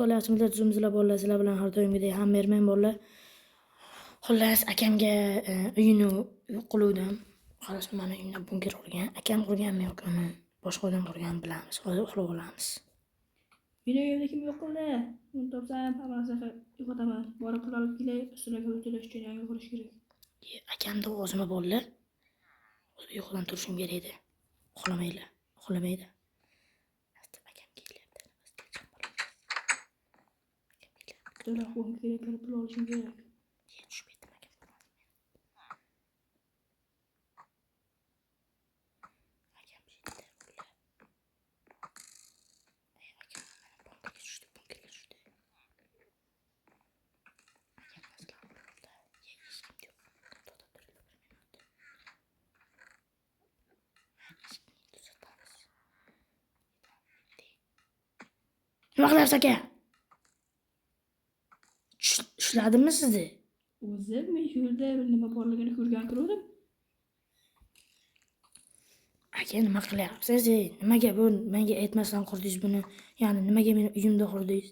o'rtoqlashimizlar tuzimizlar bolalar sizlar bilan har doimgidek ham bermang bolalar. Xullas akamga uyini yo'q qiluvdim. Xolos mana uyimda bunker qurgan. Akam qurganmi yo'qmi? Boshqa odam qurgan bilamiz. Hozir uxlab olamiz. Videoda kim yo'q qildi? Uni topsam hammasini yo'qotaman. Borib pul olib kelay, ustiga o'tirish uchun yangi qurish kerak. Akamda o'zimni bolalar. O'zi yo'qdan turishim kerak edi. Uxlamaydi. Telefon kerak, pul olishim kerak. Nima qilyapsiz aka? Ushladimmi sizni? O'zim men yo'lda nima borligini ko'rgan turdim. Aka nima qilyapsiz? Nimaga bu menga aytmasdan qurdingiz buni? Ya'ni nimaga meni uyimda qurdingiz?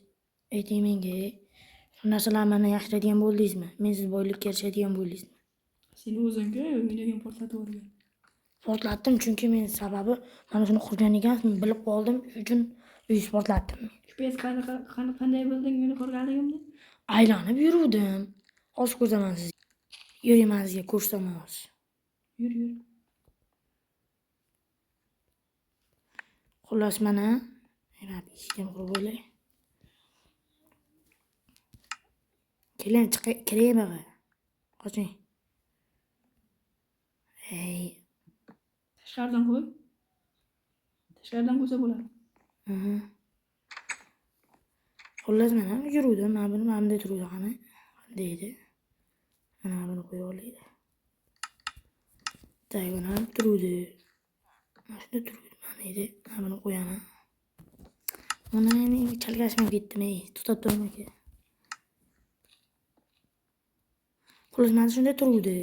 Ayting menga. Shu narsalarni meni yaxshilaydigan bo'ldingizmi? Men siz boylikka erishadigan bo'ldingizmi? Sen o'zingga uyingni portlatib yuborgan. Portlatdim chunki men sababi mana shuni qurgan ekansiz, bilib qoldim, shuning uchun uy portlatdim. Shu pes qanday bilding uyni qurganligimni? Aylanib yuruvdim. Hozir ko'rsaman sizga. Yuring, men sizga ko'rsataman hozir. Yur. Xullas mana eshikni qurib olay. Keling, kiring baqa. Qoching. Hey. Tashqaridan qo'y. Tashqaridan qo'ysa bo'ladi. Xullas mana yuruvdim, mana buni mana bunday turuvdi qani. Deydi. Mana buni qo'yib olaydi. Diagonal turuvdi. Mana shunda turuvdi, mana edi. Mana buni qo'yaman. Mana men chalkashim ketdimi? Tutab turman aka. Xullas mana shunda turuvdi.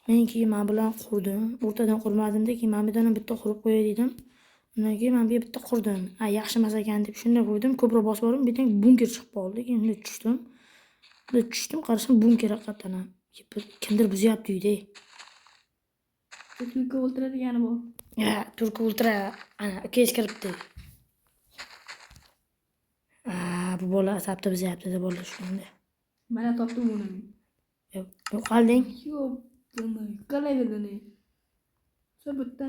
Men keyin men bilan qurdim. O'rtadan qurmadim-da, keyin men bilan bitta qurib qo'yay dedim. Undan keyin men bu bitta qurdim. Yaxshi emas ekan deb shunday qo'ydim. Ko'proq bosib bordim, bitta bunker chiqib qoldi. Keyin tushdim, qarasam bunker haqiqatan ham. Kimdir buzyapti uyda. Turka o'ltiradigani bu. Turka o'ltira. Ana, ukangiz kiribdi. Bu bola asabda buzyapti deb bola shunda. Mana topdim uni. Yo'q qalding? Yo'q, bilmayman. Qalayverdi. Bitta.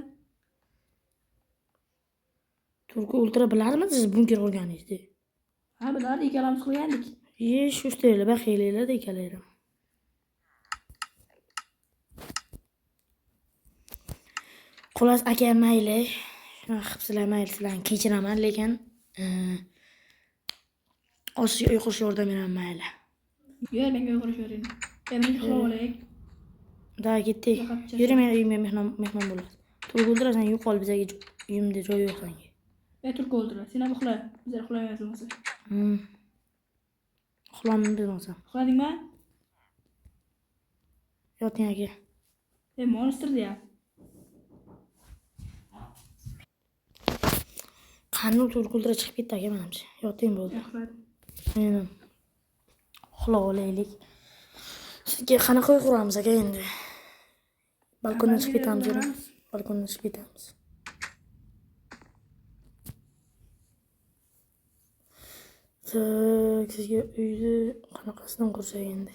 Turka o'ltira biladimi siz bunker qurganingizni? Ha, biladi, ikkalamiz qo'ygandik. Shu sterlar baxiylar ekalarim. Xullas aka mayli. Shunaqa qilibsizlar, mayli sizlarni kechiraman, lekin ozgina uyqush yordam beraman mayli. Yo'q, menga uyqush bering. Men uxlab olay. Da ketdik. Yuring, men uyimga mehmon bo'lasiz. Turga o'ldirasan, yo'qol bizga uyimda joy yo'q senga. Turga o'ldira. Sen ham uxla. Bizlar uxlayapmiz bo'lsa. Uxlamaymiz bo'lsa. Uxladingmi? Yoting aka. Monster-da. Qanday turga o'ldira chiqib ketdi aka menimcha. Yoting bo'ldi. Men uxlab olaylik. Sizga qanaqa uy quramiz aka endi? Balkondan chiqib ketamiz. Balkondan chiqib ketamiz. Sizga uyni qanaqasidan qursak endi?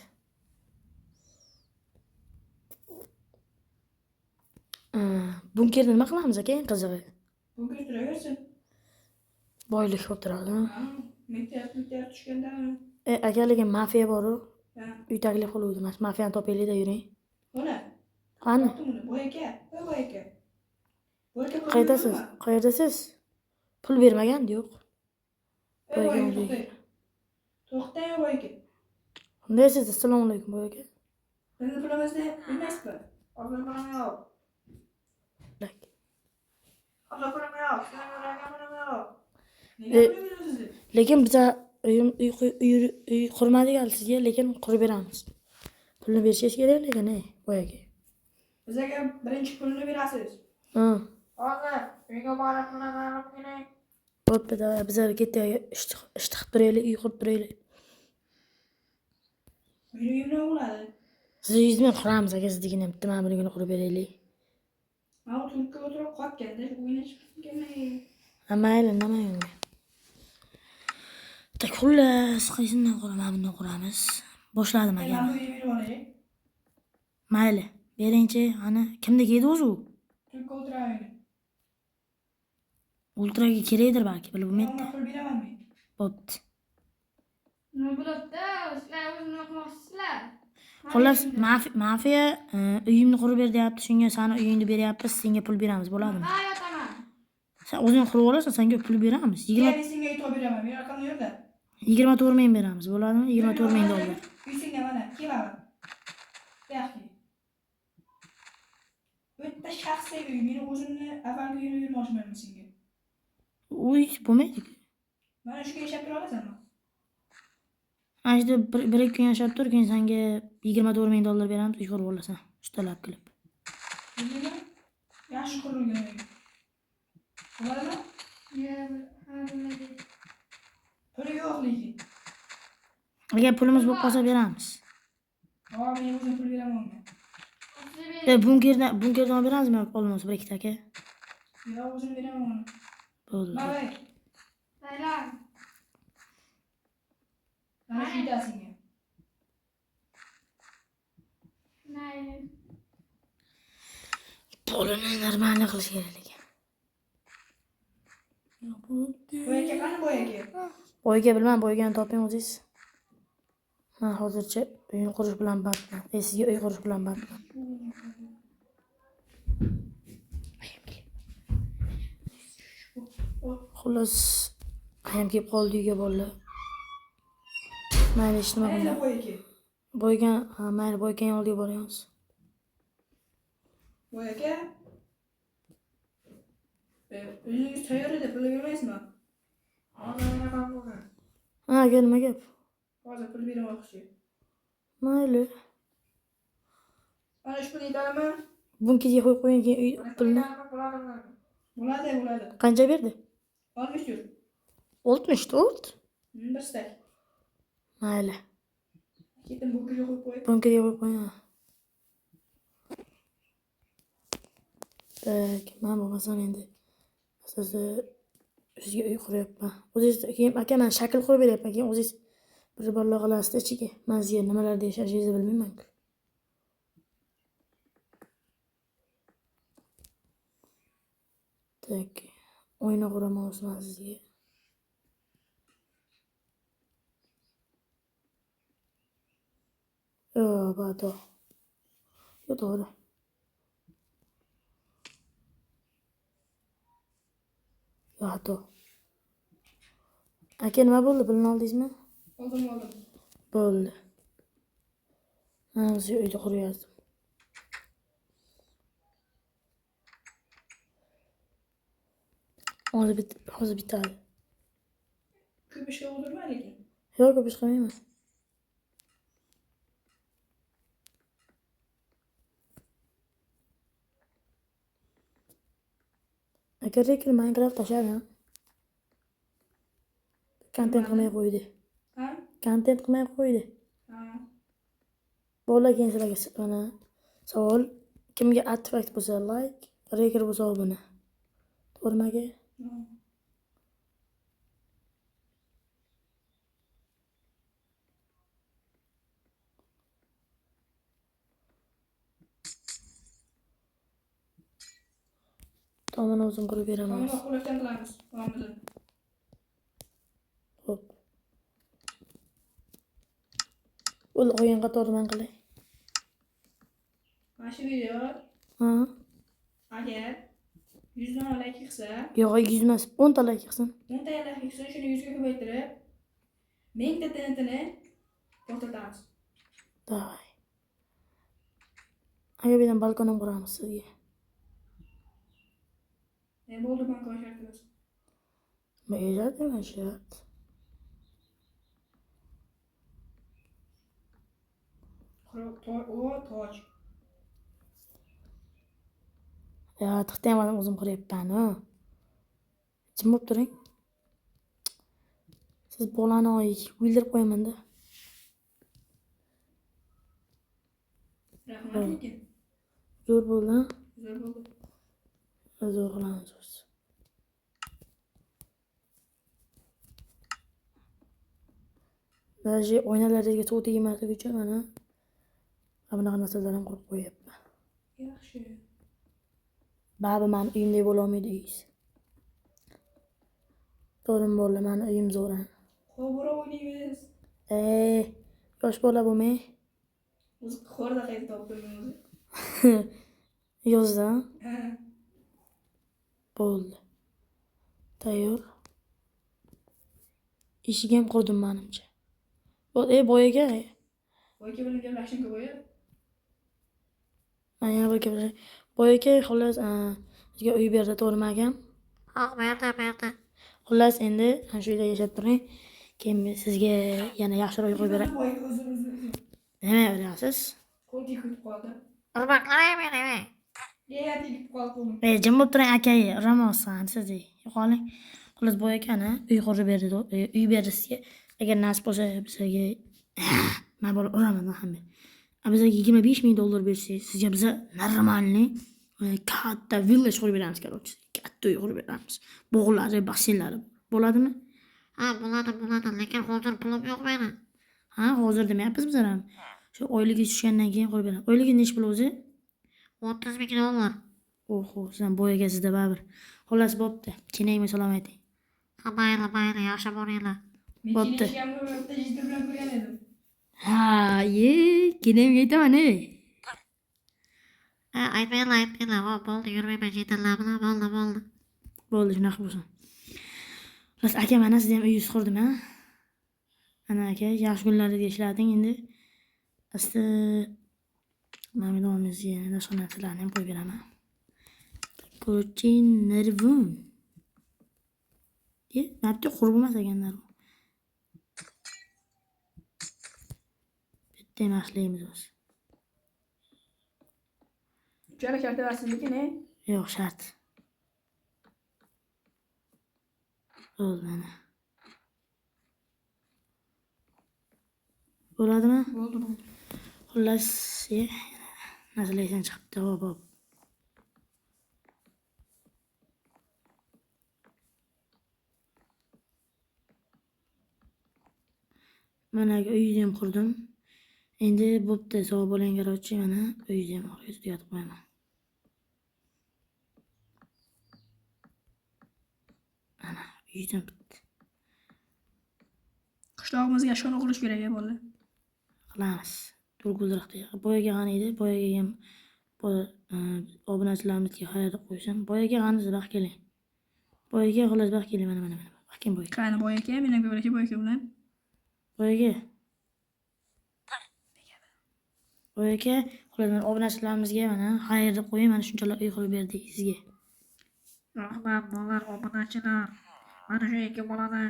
Bunkerni nima qilamiz aka, eng qizig'i? Bunker turaversin. Boylik bo'lib turadi. Meteor tushganda. Aka, lekin mafiya bor-ku. Uy taklif qiluvdim. Mafiyani topaylik-da yuring. Mana. Qani? Boy aka. Qayerdasiz? Pul bermagandi, yo'q. To'xtang, boy aka. Qanday siz? Assalomu alaykum boy aka. Bizni pulimizni bilmaysizmi? Hozir pulim yo'q. Lekin biz uy qurmadik hali sizga, lekin qurib beramiz. Pulni berishingiz kerak lekin, boy aka. Bizga birinchi pulni berasiz. Ha. Hozir uyga borib pulni olib keling. Bo'pti-da, bizlar ketdik, ish qilib turaylik, uy qurib turaylik. Uyni bo'ladi. Siz 100 ming quramiz aka, siznikini bitta mana bunigini qurib beraylik. Mana u turkka o'tirib qotganda shu uyni chiqib kelmay. Ha, mayli, nima endi. Tak, xullas, qaysidan quraman, bundan quramiz. Boshladim aka. Mana bu uyni olay. Mayli, beringchi, ana kimniki edi o'zi u? Turkka o'tiraylik. Ultraga kerakdir balki, bilib bo'lmaydi. Mana pul beramanmi? Bo'pti. Nima bo'ladi-da, sizlar o'z nima qilmoqchisizlar? Xullas, mafiya uyimni qurib ber deyapti, shunga seni uyingni beryapmiz, senga pul beramiz, bo'ladimi? Ha, yotaman. Sen o'zing qurib olasan, senga pul beramiz. 20 Men senga uy topib beraman. Men raqamni yo'qda. 24 ming beramiz, bo'ladimi? 24 ming dollar. Uy senga mana, keladi. Yaxshi. Bu yerda shaxsiy uy. Meni o'zimni avvalgi uyimni yurmoqchiman senga. Uy bo'lmaydi. Mana shuga yashab tura olasanmi? Ana shu bir ikki kun yashab tur, keyin senga 24 ming dollar beramiz, uy qurib olasan. Ustalab qilib. Nima? Yaxshi qurilgan uy. Bo'ladimi? Ha, bilmaydi. Puli yo'q lekin. Agar pulimiz bo'lib qolsa beramiz. Ha, men o'zim pul beraman. Bunkerdan olib beramizmi yoki olmaymiz bir ikkita aka? Yo'q, o'zim beraman. Bo'ldi. Mana. Saylan. Mana shu uyda senga. Mayli. Pulini normal qilish kerak ekan. Boyaka qani boyaka? Boyga bilmam, boygani toping o'zingiz. Men hozircha uyni qurish bilan bandman. Sizga uy qurish bilan bandman. Xullas, ayam kelib qoldi uyga bolalar. Mayli, hech nima Mana qilmayman. boyaka. Boygan, ha, mayli, boygan oldiga boramiz. Boyaka. Uyingiz tayyor edi, pul bermaysizmi? Ha, nima gap? Hozir pul beramoqchi. Mayli. Mana shu pulni yetadimi? Bunkiga qo'yib qo'ying, keyin uy pulni. Bo'ladi. Qancha berdi? 64. 64. Bir stak. Mayli. Ketin bunkiga qo'yib qo'y. Bunkiga qo'yib qo'ying. Tak, men bo'lmasam endi asosiy sizga uy quryapman. O'zingiz keyin aka, men shakl qurib beryapman, keyin o'zingiz bir balla qilasizda ichiga. Men sizga nimalarda yashashingizni bilmayman-ku. Tak, o'yna quraman o'zman sizga. Bado. Yo, to'g'ri. Yo, to. Aka, nima bo'ldi? Pulni oldingizmi? Oldim. Bo'ldi. Men o'zim uyda quryaptim. Hozir bitadi. Ko'p ishga o'tirma lekin. Yo'q, ko'p ish qilmayman. Aka, lekin Minecraft tashladim. Kontent qilmay qo'ydi. Ha? Kontent qilmay qo'ydi. Ha. Bolalar keyin sizlarga mana savol. Kimga artefakt bo'lsa like, reker bo'lsa obuna. To'g'rimi aka? Tomini o'zim qurib beraman. Mana qo'lakdan qilamiz. Tomimizni. Xo'p. Ul o'yin qatori men qilay. Mana shu video Ha? agar 100 dan like qilsa, Yo'q, 100 emas, 10 ta like qilsin. 10 ta like qilsa, shuni 100 ga ko'paytirib, 1000 ta TNTni portlatamiz. Davay. Aka, birdan balkon ham quramiz sizga. Ne bo'ldi balkon shartimiz? Mayli, deman shart. Toj. Ya, tiqtayam o'zim quryapman, ha. Jim bo'lib turing. Siz bolani o'ldirib qo'yaman-da. Rahmat lekin. Zo'r bo'ldi. Zo'r bo'ldi. Zo'r qilamiz biz. Даже oynalarga suv tegmaslik uchun mana bunaqa narsalarni qurib qo'yapman. Yaxshi. Ba'zi meni uyimdek bo'la olmaydi uyingiz. To'g'rim bo'ldi, meni uyim zo'r. Qo'bora o'ynaymiz. Yosh bola bo'lmay. O'zi qo'rda qayta topdim o'zi. Yozda Ha. bo'ldi. Tayyor. Eshik ham qurdim menimcha. Boyaga. Voyka bilan gaplashishga qo'ya. Mana bu gaplashib. Boyaga xullas bizga uy berdi, to'g'rimi akam? Ha, berdi. Xullas endi ana shu uyda yashab turing. Keyin men sizga yana yaxshiroq uy qo'yib beray. Voyka o'zi. Nima deyapsiz? Qo'lga kuyib qoldi. Urmaqlamay meni. Deya tegib qoldi. Jim bo'lib turing aka, uramoqsan siz. Yo'qoling. Xullas boyakani uy qurib berdi, uy berdi sizga. Agar nasib bo'lsa bizga men bola uraman hamma. Bizga $25,000 bersangiz, sizga biz normalniy katta villa qurib beramiz, короче. Katta uy qurib beramiz. Bog'lari, basseynlari bo'ladimi? Ha, bo'ladi, lekin hozir pulim yo'q meni. Ha, hozir demayapmiz biz ham. Shu oyligi tushgandan keyin qurib beraman. Oyligi nech pul o'zi? $30,000. Oho, sizdan boyaga sizda baribir. Xullas bo'pti. Kenaymi salom ayting. Ha, mayli, yaxshi bo'linglar. Bo'pti. Men bitta jiddiy bilan ko'rgan edim. Ha, kenaymi aytaman. Ha, aytmanglar. Bo'ldi, yurmayman chetlar bilan, bo'ldi. Bo'ldi, shunaqa bo'lsin. Bas aka, mana siz ham uyingiz qurdim, ha? Ana aka, yaxshi kunlarda ishlading endi. Asti mamidonimizga yana boshqa narsalarni ham qo'yib beraman. Ko'rchin nervum. Nabti qurib bo'lmas ekanlar. Bitta mashlaymiz biz. Uchala karta versiz lekin, Yo'q, shart. Bo'ldi mana. Bo'ladimi? Bo'ldi. Xullas, nazarlaysan chiqibdi, hop. Mana uyni ham qurdim. Endi bo'pti, sog' bo'ling garochi, mana uyni ham orqasiga yotib qo'yaman. Mana uyim bitdi. Qishlog'imizga shuni qurish kerak bo'ldi. Qilamiz. Turg'uldiroqda. Boyaga qani edi? Boyaga ham obunachilarimizga xayr qo'ysam. Boyaga qani sizlar keling. Boyaga xullas bax keling mana. Bakin boyaga. Qani boyaka, men ham gaplashib boyaka bilan. Boyaga. Xullas mana obunachilarimizga mana xayr deb qo'ying, mana shunchalar uy qurib berdik sizga. Rahmat, bolalar, obunachilar. Mana shu ikki bolani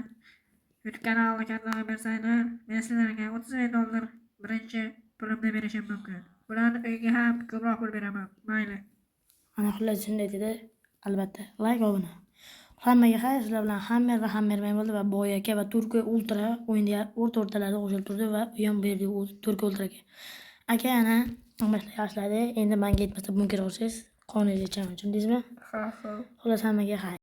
YouTube kanalini kattaga bersanglar, men sizlarga $30,000 birinchi pulimni berishim mumkin. Bularni uyga ham ko'proq pul beraman. Mayli. Ana xullas shunday dedi. Albatta, like obuna. Hammaga xayr, sizlar bilan hammer va hammermay bo'ldi va boyaka va turka ultra o'yinda o'rtalarida qo'shilib turdi va u ham berdi u turka ultraga. Aka ana yaxshiladi. Endi menga yetmasa bunker olsangiz, qoningizni ichaman, tushundingizmi? Ha. Xullas hammaga xayr.